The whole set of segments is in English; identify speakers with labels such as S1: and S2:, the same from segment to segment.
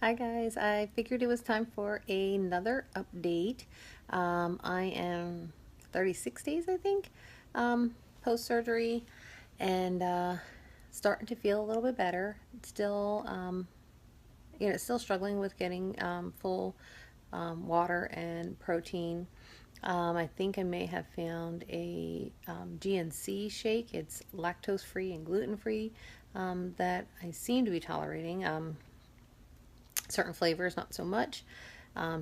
S1: Hi guys, I figured it was time for another update. I am 36 days, I think, post surgery, and starting to feel a little bit better. Still, still struggling with getting full water and protein. I think I may have found a GNC shake. It's lactose free and gluten free that I seem to be tolerating. Certain flavors, not so much.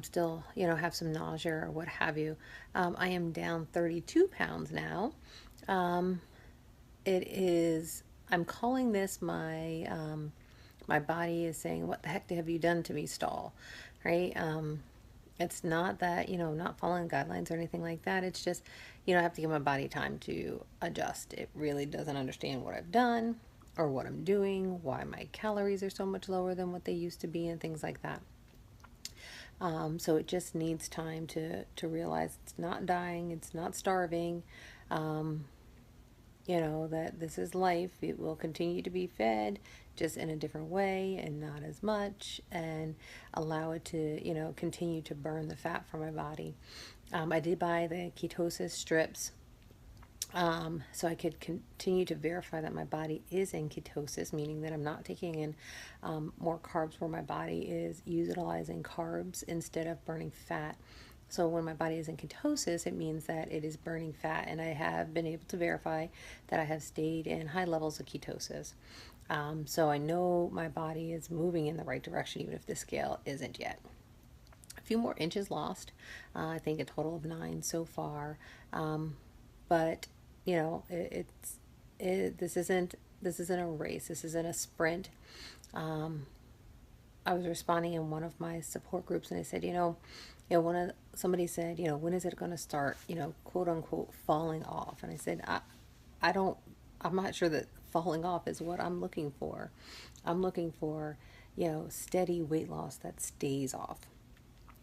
S1: Still, have some nausea or what have you. I am down 32 pounds now. Um, it is, I'm calling this my body is saying, what the heck have you done to me, stall, right? It's not that, not following guidelines or anything like that. It's just, I have to give my body time to adjust. It really doesn't understand what I've done or what I'm doing, why my calories are so much lower than what they used to be, and things like that. So it just needs time to realize it's not dying, it's not starving, um, that this is life. It will continue to be fed just in a different way and not as much, and allow it to, continue to burn the fat from my body. I did buy the ketosis strips so I could continue to verify that my body is in ketosis, meaning that I'm not taking in more carbs where my body is utilizing carbs instead of burning fat. So when my body is in ketosis, it means that it is burning fat, and I have been able to verify that I have stayed in high levels of ketosis. So I know my body is moving in the right direction, even if the scale isn't yet. A few more inches lost. I think a total of 9 so far. But this isn't a race. This isn't a sprint. Um, I was responding in one of my support groups, and I said, somebody said, when is it going to start, quote unquote, falling off? And I said, I don't, I'm not sure that falling off is what I'm looking for. I'm looking for, steady weight loss that stays off.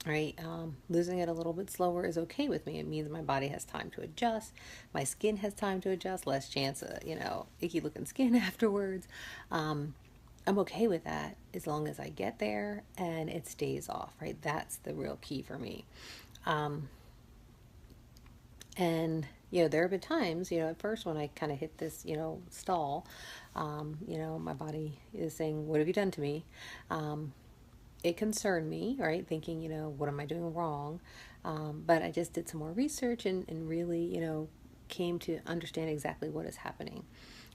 S1: Right, losing it a little bit slower is okay with me. It means my body has time to adjust, my skin has time to adjust, less chance of icky looking skin afterwards. um, I'm okay with that as long as I get there and it stays off. Right, that's the real key for me. um, and there have been times, at first when I kind of hit this, stall, my body is saying, what have you done to me? It concerned me, right? Thinking, what am I doing wrong? But I just did some more research, and really, came to understand exactly what is happening.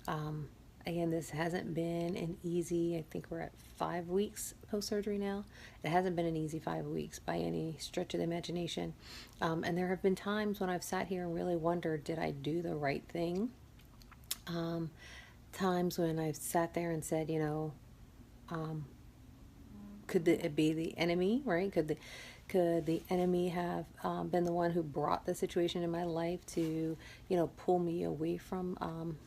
S1: Um, Again, this hasn't been an easy, I think we're at 5 weeks post surgery now. It hasn't been an easy 5 weeks by any stretch of the imagination. And there have been times when I've sat here and really wondered, did I do the right thing? Um, Times when I've sat there and said, um, could it be the enemy, right? Could the enemy have been the one who brought the situation in my life to, pull me away from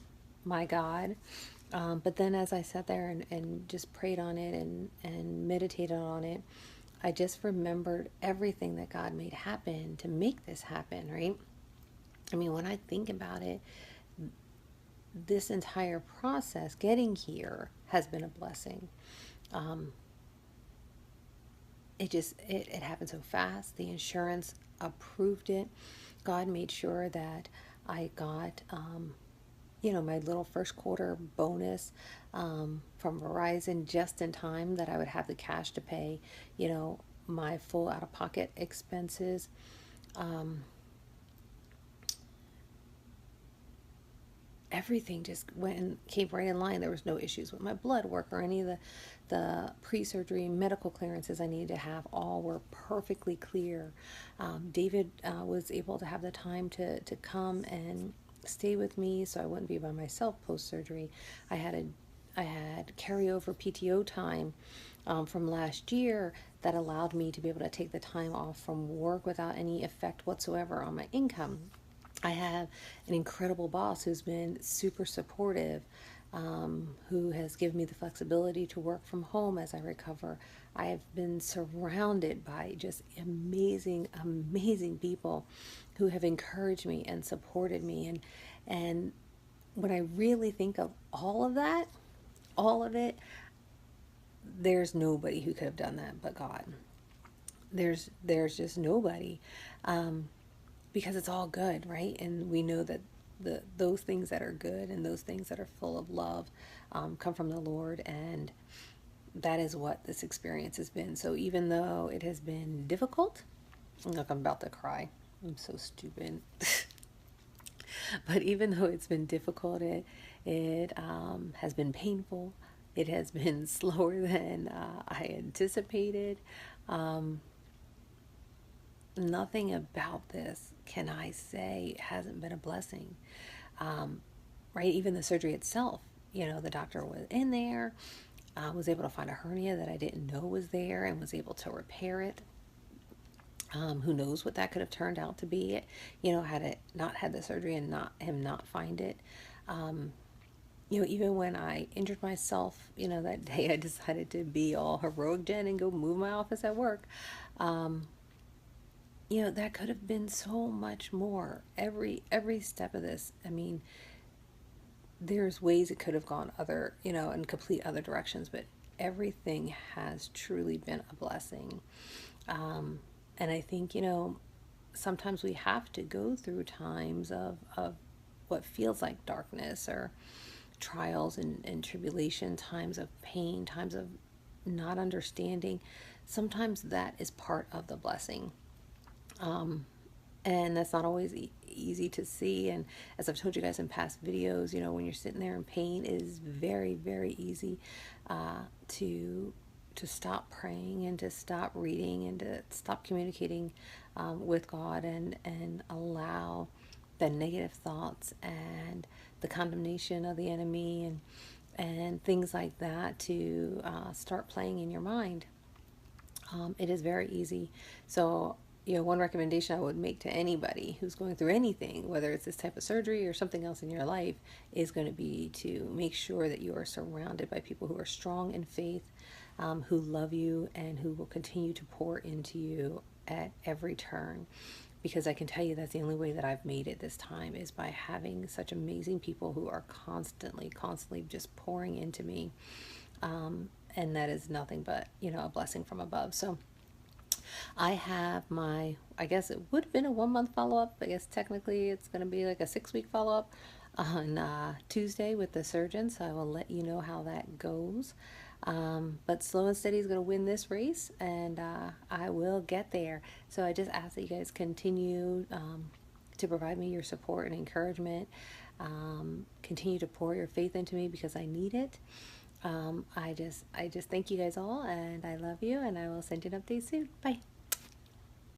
S1: my God? But then as I sat there and just prayed on it and meditated on it, I just remembered everything that God made happen to make this happen, right? I mean, when I think about it, this entire process, getting here, has been a blessing. Um, it happened so fast. The insurance approved it. God made sure that I got my little first quarter bonus from Verizon just in time, that I would have the cash to pay my full out of pocket expenses. um, Everything just went and came right in line. There was no issues with my blood work or any of the pre-surgery medical clearances I needed to have. All were perfectly clear. David was able to have the time to come and stay with me, so I wouldn't be by myself post-surgery. I had carryover PTO time from last year that allowed me to be able to take the time off from work without any effect whatsoever on my income. I have an incredible boss who's been super supportive, who has given me the flexibility to work from home as I recover. I have been surrounded by just amazing, amazing people who have encouraged me and supported me. And when I really think of all of that, all of it, there's nobody who could have done that but God. There's just nobody, because it's all good, right? And we know that those things that are good and those things that are full of love come from the Lord, and that is what this experience has been. So even though it has been difficult, look, I'm about to cry. I'm so stupid. But even though it's been difficult, it has been painful. It has been slower than I anticipated. Um, Nothing about this can I say hasn't been a blessing. Um, right? Even the surgery itself, the doctor was in there, was able to find a hernia that I didn't know was there and was able to repair it. Who knows what that could have turned out to be? Had it not had the surgery and not find it. Um, even when I injured myself, that day I decided to be all heroic Jen and go move my office at work. Um, that could have been so much more. Every step of this, I mean, there's ways it could have gone other, in complete other directions, but everything has truly been a blessing. Um, and I think, sometimes we have to go through times of what feels like darkness or trials and tribulation, times of pain, times of not understanding. Sometimes that is part of the blessing. Um, and that's not always easy to see. And as I've told you guys in past videos, when you're sitting there in pain, it is very, very easy to stop praying and to stop reading and to stop communicating with God, and allow the negative thoughts and the condemnation of the enemy and things like that to start playing in your mind. It is very easy. So, one recommendation I would make to anybody who's going through anything, whether it's this type of surgery or something else in your life, is going to be to make sure that you are surrounded by people who are strong in faith, who love you, and who will continue to pour into you at every turn. Because I can tell you that's the only way that I've made it this time, is by having such amazing people who are constantly just pouring into me. And that is nothing but, a blessing from above. So I have I guess it would have been a 1 month follow up. I guess technically it's going to be like a 6 week follow up on Tuesday with the surgeon. So I will let you know how that goes. But slow and steady is going to win this race, and I will get there. So I just ask that you guys continue to provide me your support and encouragement. Continue to pour your faith into me because I need it. I just thank you guys all, and I love you, and I will send you an update soon. Bye.